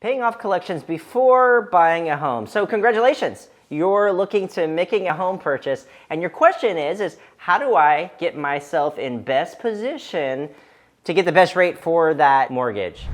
Paying off collections before buying a home. So congratulations, you're looking to making a home purchase, and your question is how do I get myself in best position to get the best rate for that mortgage?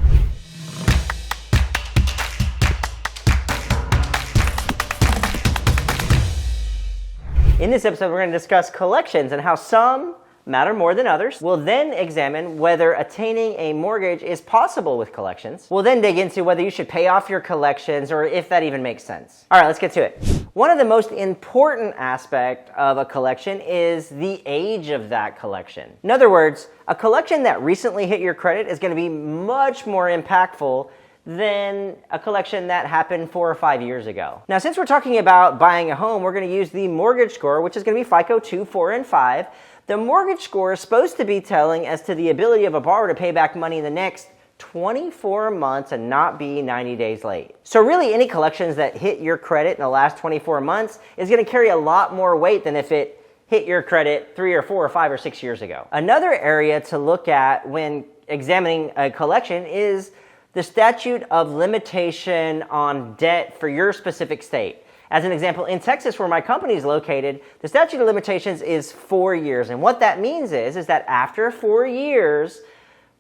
In this episode, we're going to discuss collections and how some matter more than others. We'll then examine whether attaining a mortgage is possible with collections. We'll then dig into whether you should pay off your collections or if that even makes sense. All right, let's get to it. One of the most important aspects of a collection is the age of that collection. In other words, a collection that recently hit your credit is going to be much more impactful than a collection that happened 4 or 5 years ago. Now, since we're talking about buying a home, we're going to use the mortgage score, which is going to be FICO 2, 4, and 5. The mortgage score is supposed to be telling as to the ability of a borrower to pay back money in the next 24 months and not be 90 days late. So really, any collections that hit your credit in the last 24 months is going to carry a lot more weight than if it hit your credit 3 or 4 or 5 or 6 years ago. Another area to look at when examining a collection is the statute of limitation on debt for your specific state. As an example, in Texas, where my company is located, the statute of limitations is 4 years. And what that means is that after 4 years,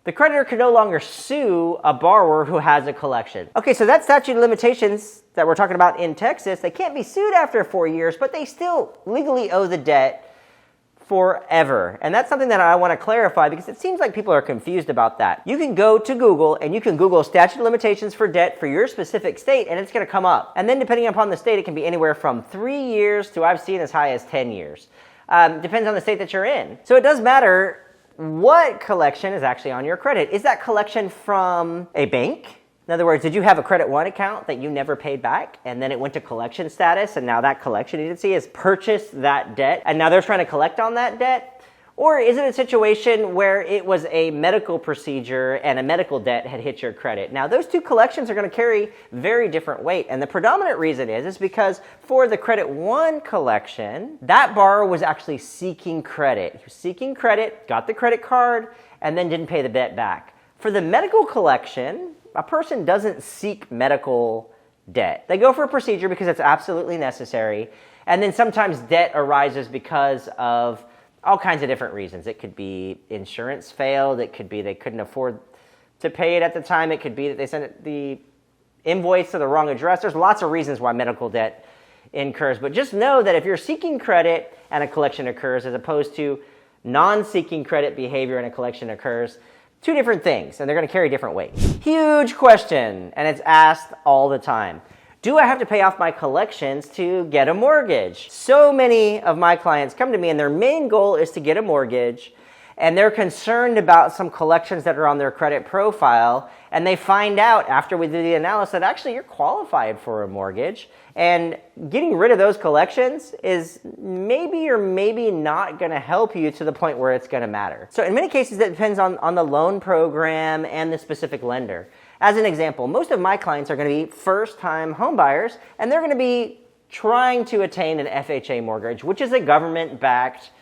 the creditor can no longer sue a borrower who has a collection. Okay, so that statute of limitations that we're talking about in Texas, they can't be sued after 4 years, but they still legally owe the debt forever. And that's something that I want to clarify because it seems like people are confused about that. You can go to Google and you can Google statute of limitations for debt for your specific state and it's going to come up. And then depending upon the state, it can be anywhere from 3 years to I've seen as high as 10 years. Depends on the state that you're in. So it does matter what collection is actually on your credit. Is that collection from a bank? In other words, did you have a Credit One account that you never paid back and then it went to collection status and now that collection agency has purchased that debt and now they're trying to collect on that debt? Or is it a situation where it was a medical procedure and a medical debt had hit your credit? Now, those two collections are going to carry very different weight. And the predominant reason is because for the Credit One collection, that borrower was actually seeking credit. He was seeking credit, got the credit card, and then didn't pay the debt back. For the medical collection, a person doesn't seek medical debt. They go for a procedure because it's absolutely necessary. And then sometimes debt arises because of all kinds of different reasons. It could be insurance failed. It could be they couldn't afford to pay it at the time. It could be that they sent the invoice to the wrong address. There's lots of reasons why medical debt incurs. But just know that if you're seeking credit and a collection occurs as opposed to non-seeking credit behavior and a collection occurs, two different things, and they're going to carry different weight. Huge question, and it's asked all the time. Do I have to pay off my collections to get a mortgage? So many of my clients come to me, and their main goal is to get a mortgage, and they're concerned about some collections that are on their credit profile, and they find out after we do the analysis that actually you're qualified for a mortgage, and getting rid of those collections is maybe or maybe not going to help you to the point where it's going to matter. So in many cases, it depends on the loan program and the specific lender. As an example, most of my clients are going to be first-time home buyers, and they're going to be trying to attain an FHA mortgage, which is a government-backed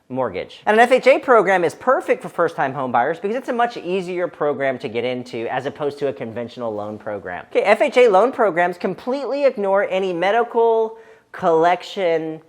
mortgage. And an FHA program is perfect for first-time home buyers because it's a much easier program to get into as opposed to a conventional loan program. Okay, FHA loan programs completely ignore any medical collection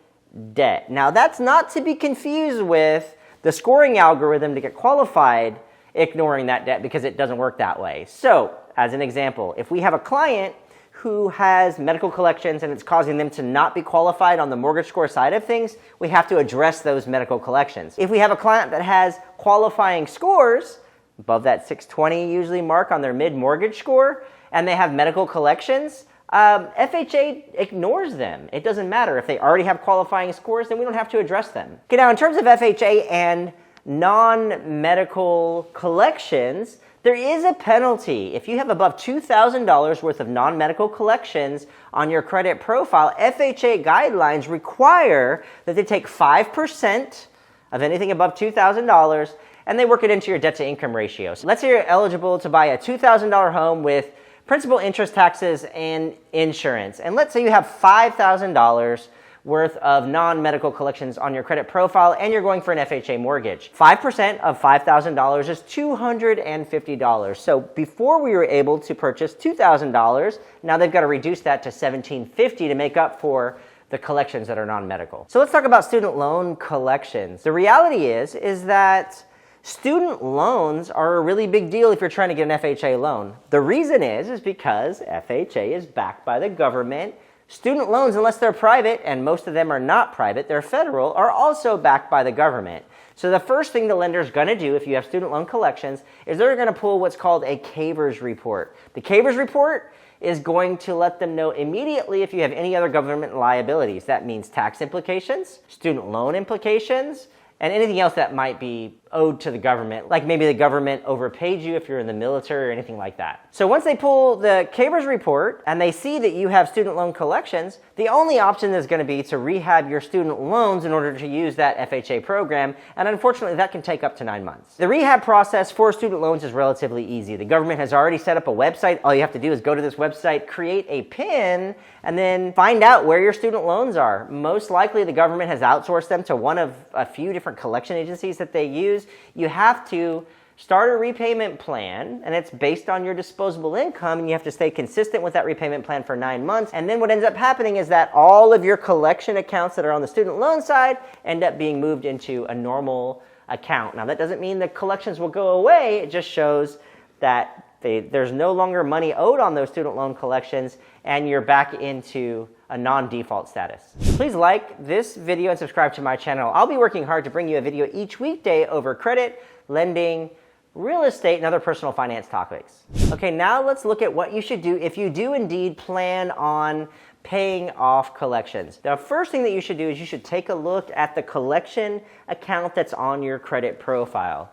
debt. Now, that's not to be confused with the scoring algorithm to get qualified ignoring that debt because it doesn't work that way. So, as an example, if we have a client who has medical collections and it's causing them to not be qualified on the mortgage score side of things, we have to address those medical collections. If we have a client that has qualifying scores, above that 620 usually mark on their mid-mortgage score, and they have medical collections, FHA ignores them. It doesn't matter. If they already have qualifying scores, then we don't have to address them. Okay, now in terms of FHA and non-medical collections, there is a penalty. If you have above $2,000 worth of non-medical collections on your credit profile, FHA guidelines require that they take 5% of anything above $2,000 and they work it into your debt-to-income ratio. So let's say you're eligible to buy a $2,000 home with principal, interest, taxes, and insurance. And let's say you have $5,000 worth of non-medical collections on your credit profile, and you're going for an FHA mortgage. 5% of $5,000 is $250. So before we were able to purchase $2,000, now they've got to reduce that to $1,750 to make up for the collections that are non-medical. So let's talk about student loan collections. The reality is that student loans are a really big deal if you're trying to get an FHA loan. The reason is because FHA is backed by the government. Student loans, unless they're private, and most of them are not private, they're federal, are also backed by the government. So the first thing the lender's going to do if you have student loan collections is they're going to pull what's called a CAVRS report. The CAVRS report is going to let them know immediately if you have any other government liabilities. That means tax implications, student loan implications, and anything else that might be owed to the government, like maybe the government overpaid you if you're in the military or anything like that. So once they pull the CAVRS report and they see that you have student loan collections, the only option is going to be to rehab your student loans in order to use that FHA program, and unfortunately that can take up to 9 months. The rehab process for student loans is relatively easy. The government has already set up a website. All you have to do is go to this website, create a PIN, and then find out where your student loans are. Most likely the government has outsourced them to one of a few different collection agencies that they use. You have to start a repayment plan, and it's based on your disposable income, and you have to stay consistent with that repayment plan for 9 months. And then what ends up happening is that all of your collection accounts that are on the student loan side end up being moved into a normal account. Now, that doesn't mean the collections will go away. It just shows that there's no longer money owed on those student loan collections, and you're back into a non-default status. Please like this video and subscribe to my channel. I'll be working hard to bring you a video each weekday over credit, lending, real estate, and other personal finance topics. Okay, now let's look at what you should do if you do indeed plan on paying off collections. The first thing that you should do is you should take a look at the collection account that's on your credit profile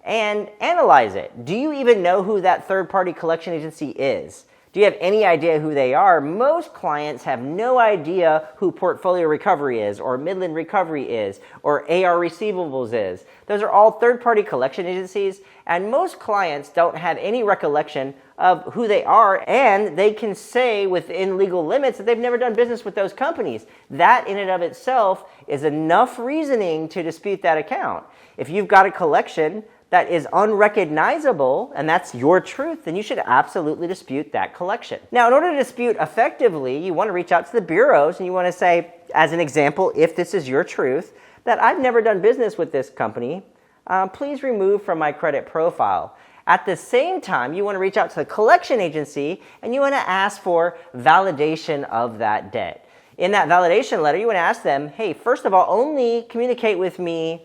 and analyze it. Do you even know who that third-party collection agency is? Do you have any idea who they are? Most clients have no idea who Portfolio Recovery is, or Midland Recovery is, or AR Receivables is. Those are all third-party collection agencies, and most clients don't have any recollection of who they are, and they can say within legal limits that they've never done business with those companies. That in and of itself is enough reasoning to dispute that account. If you've got a collection that is unrecognizable, and that's your truth, then you should absolutely dispute that collection. Now, in order to dispute effectively, you want to reach out to the bureaus and you want to say, as an example, if this is your truth, that I've never done business with this company, please remove from my credit profile. At the same time, you want to reach out to the collection agency and you want to ask for validation of that debt. In that validation letter, you want to ask them, hey, first of all, only communicate with me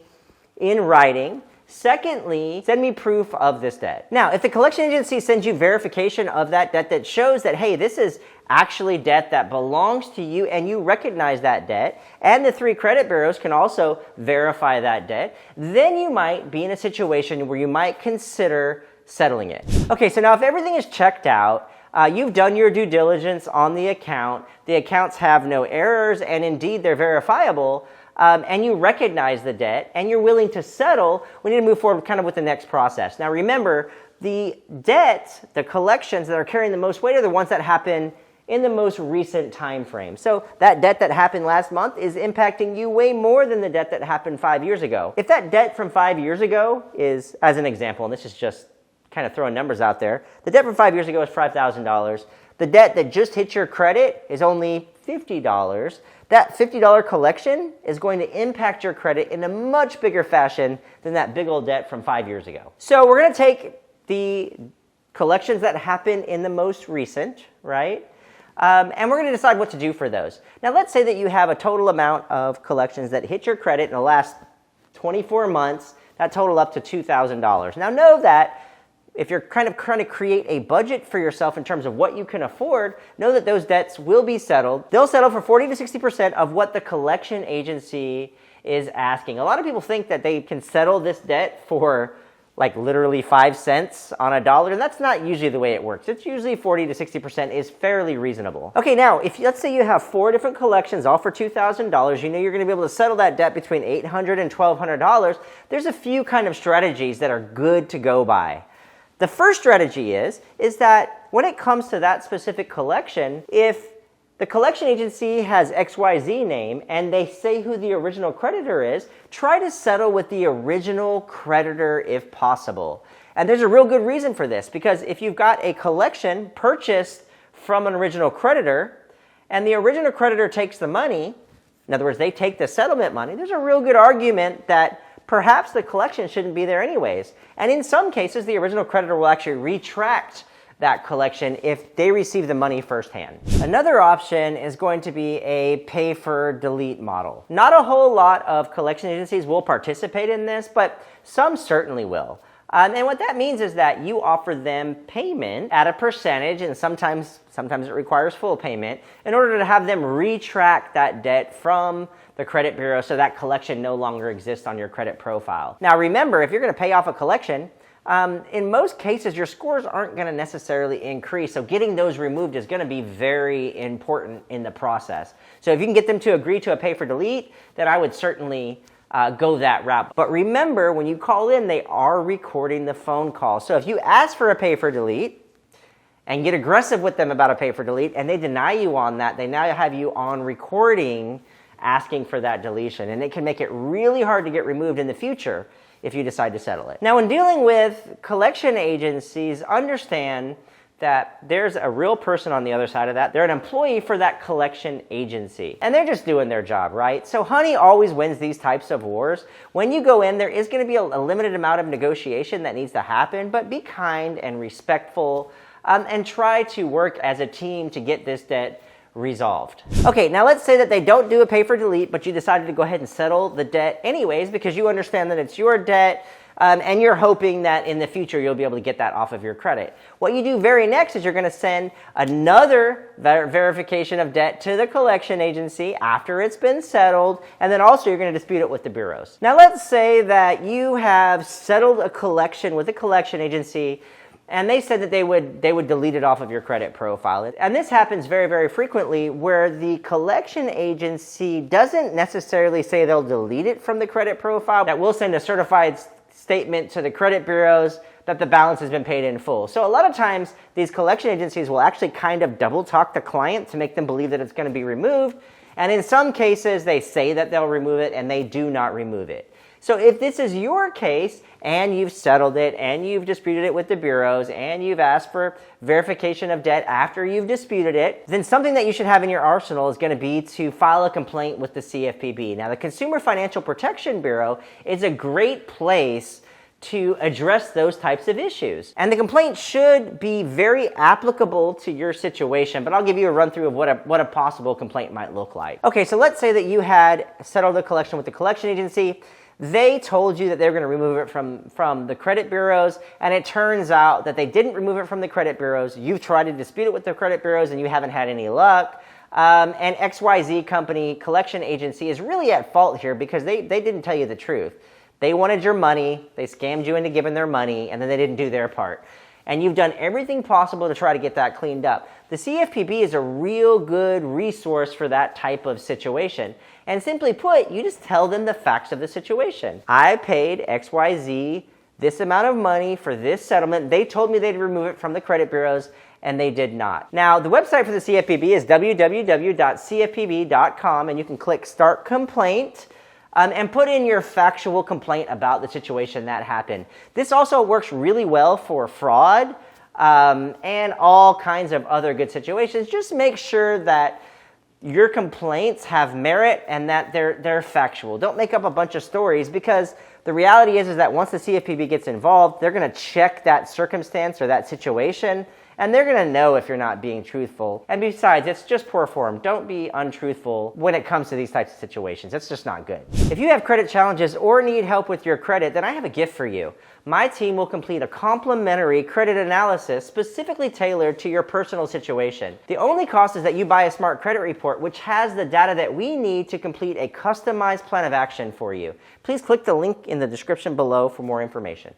in writing. Secondly, send me proof of this debt. Now, if the collection agency sends you verification of that debt that shows that, hey, this is actually debt that belongs to you and you recognize that debt, and the 3 credit bureaus can also verify that debt, then you might be in a situation where you might consider settling it. Okay, so now if everything is checked out, you've done your due diligence on the accounts have no errors, and indeed they're verifiable, and you recognize the debt, and you're willing to settle, we need to move forward kind of with the next process. Now remember, the debt, the collections that are carrying the most weight are the ones that happen in the most recent time frame. So that debt that happened last month is impacting you way more than the debt that happened 5 years ago. If that debt from 5 years ago is, as an example, and this is just kind of throwing numbers out there, the debt from 5 years ago is $5,000. The debt that just hit your credit is only $50. That $50 collection is going to impact your credit in a much bigger fashion than that big old debt from 5 years ago. So we're going to take the collections that happen in the most recent, right? And we're going to decide what to do for those. Now let's say that you have a total amount of collections that hit your credit in the last 24 months that total up to $2,000. Now know that if you're kind of trying to create a budget for yourself in terms of what you can afford, know that those debts will be settled. They'll settle for 40 to 60% of what the collection agency is asking. A lot of people think that they can settle this debt for like literally 5 cents on a dollar, and that's not usually the way it works. It's usually 40 to 60% is fairly reasonable. Okay, now, if let's say you have 4 different collections, all for $2,000, you know you're going to be able to settle that debt between $800 and $1,200. There's a few kind of strategies that are good to go by. The first strategy is that when it comes to that specific collection, if the collection agency has XYZ name and they say who the original creditor is, try to settle with the original creditor if possible. And there's a real good reason for this, because if you've got a collection purchased from an original creditor and the original creditor takes the money, in other words, they take the settlement money, there's a real good argument that perhaps the collection shouldn't be there anyways. And in some cases, the original creditor will actually retract that collection if they receive the money firsthand. Another option is going to be a pay for delete model. Not a whole lot of collection agencies will participate in this, but some certainly will. And what that means is that you offer them payment at a percentage, and sometimes it requires full payment, in order to have them retract that debt from the credit bureau so that collection no longer exists on your credit profile. Now remember, if you're going to pay off a collection, in most cases, your scores aren't going to necessarily increase, so getting those removed is going to be very important in the process. So if you can get them to agree to a pay for delete, then I would certainly go that route. But remember, when you call in, they are recording the phone call. So if you ask for a pay for delete and get aggressive with them about a pay for delete and they deny you on that, they now have you on recording asking for that deletion, and it can make it really hard to get removed in the future if you decide to settle it. Now, when dealing with collection agencies, understand that there's a real person on the other side of that. They're an employee for that collection agency, and they're just doing their job, right? So honey always wins these types of wars. When you go in, there is going to be a limited amount of negotiation that needs to happen, but be kind and respectful, and try to work as a team to get this debt resolved. Okay, now let's say that they don't do a pay for delete, but you decided to go ahead and settle the debt anyways because you understand that it's your debt, and you're hoping that in the future you'll be able to get that off of your credit. What you do very next is you're going to send another verification of debt to the collection agency after it's been settled, and then also you're going to dispute it with the bureaus. Now let's say that you have settled a collection with a collection agency and they said that they would delete it off of your credit profile. And this happens very, very frequently where the collection agency doesn't necessarily say they'll delete it from the credit profile, that will send a certified statement to the credit bureaus that the balance has been paid in full. So a lot of times these collection agencies will actually kind of double talk the client to make them believe that it's going to be removed. And in some cases they say that they'll remove it and they do not remove it. So if this is your case and you've settled it and you've disputed it with the bureaus and you've asked for verification of debt after you've disputed it, then something that you should have in your arsenal is going to be to file a complaint with the CFPB. Now, the Consumer Financial Protection Bureau is a great place to address those types of issues. And the complaint should be very applicable to your situation, but I'll give you a run through of what a possible complaint might look like. Okay, so let's say that you had settled the collection with the collection agency. They told you that they were going to remove it from the credit bureaus, and it turns out that they didn't remove it from the credit bureaus. You've tried to dispute it with the credit bureaus, and you haven't had any luck. And XYZ company, collection agency, is really at fault here because they didn't tell you the truth. They wanted your money, they scammed you into giving their money, and then they didn't do their part. And you've done everything possible to try to get that cleaned up. The CFPB is a real good resource for that type of situation. And simply put, you just tell them the facts of the situation. I paid XYZ this amount of money for this settlement. They told me they'd remove it from the credit bureaus, and they did not. Now, the website for the CFPB is www.cfpb.com, and you can click Start Complaint. And put in your factual complaint about the situation that happened. This also works really well for fraud and all kinds of other good situations. Just make sure that your complaints have merit and that they're factual. Don't make up a bunch of stories, because the reality is that once the CFPB gets involved, they're going to check that circumstance or that situation, and they're going to know if you're not being truthful. And besides, it's just poor form. Don't be untruthful when it comes to these types of situations. It's just not good. If you have credit challenges or need help with your credit, then I have a gift for you. My team will complete a complimentary credit analysis specifically tailored to your personal situation. The only cost is that you buy a smart credit report, which has the data that we need to complete a customized plan of action for you. Please click the link in the description below for more information.